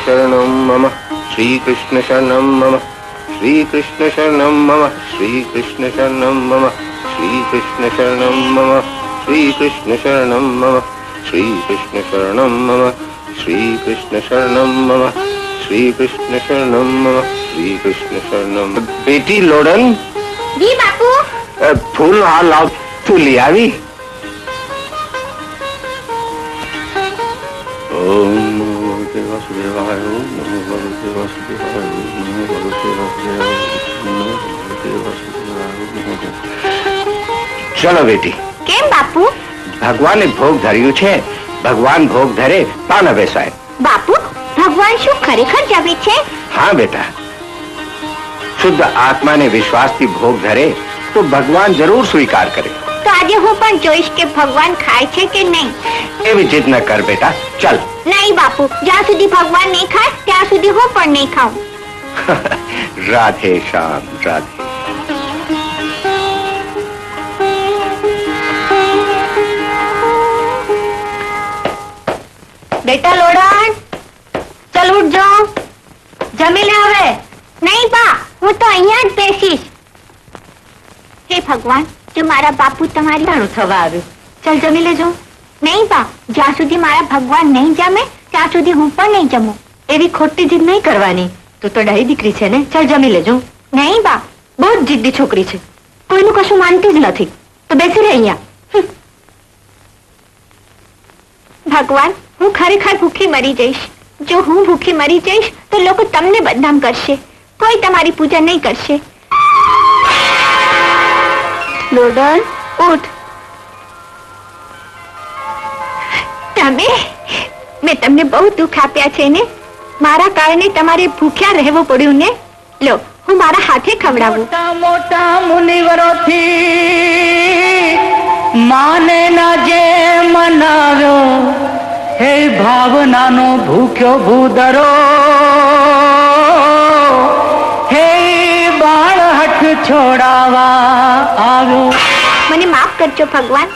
शरणं मम श्रीकृष्ण शरणं मम श्रीकृष्ण शरणं मम श्रीकृष्ण शरणं मम श्रीकृष्ण शरणं मम श्रीकृष्ण शरणं मम श्रीकृष्ण शरणं मम श्रीकृष्ण शरणं मम श्रीकृष्ण शरणं मम श्रीकृष्ण शरणं। बेटी लोडन जी बापू। फूल हार लाव तू ले आवी। ओम नमो भगवते वासुदेवाय ओम नमो भगवते वासुदेवाय ओम नमो भगवते वासुदेवाय ओम नमो भगवते वासुदेवाय। चलो बेटी। केम बापू? भगवाने भोग धर्યું છે, ભગવાન ભોગ ધરે તા ન બેસાય। બાપુ ભગવાન શું ખરેખર જમે છે? हाँ बेटा, शुद्ध आत्मा ने विश्वास थी भोग धरे तो भगवान जरूर स्वीकार करे। तो आज हूँ पण जोईश के भगवान खाए छे के नहीं। एवी जिद न कर बेटा, चल। नहीं बापू, ज्यां सुधी भगवान नहीं खाए ત્યાં સુધી હું પણ નહીં ખાઉં। राधे श्याम राधे। बेटा लोडन, चल उठ जाओ, जमी ले હવે। नहीं बा, હું તો અહીંયા જ બેસીશ। हे भगवान, जो मारा बापू તમારી ઘણું થવા આવ્યું, ચલ જમી લેજો। નહીં બા, જ્યાં સુધી મારા ભગવાન નહીં જમે ત્યાં સુધી હું પણ નહીં જમું। એવી ખોટી જીદ નહીં કરવાની, તું તો ડાહી દીકરી છે ને, ચલ જમી લેજો। નહીં બા, બહુ જ જીદ્દી છોકરી છે, કોઈનું કશું માનતી જ નથી, તો બેસી રહે અહીંયા। ભગવાન, હું ખરેખર ભૂખી મરી જઈશ। જો હું ભૂખી મરી જઈશ તો લોકો તમને બદનામ કરશે, કોઈ તમારી પૂજા નહીં કરશે। લોડન, ઉઠ। તમે મેં તમને બહુ દુઃખ આપ્યા છે ને, મારા કારણે તમારે ભૂખ્યા રહેવું પડ્યું ને। લો, હું મારા હાથે ખવડાવું। મોટા મોટા મુનિવરોથી માને ના જે મનાવ્યો, હે ભાવનાનો ભૂખ્યો ભૂદરો, હે બાળ હઠ છોડાવા આવ્યો। મને માફ કરજો ભગવાન,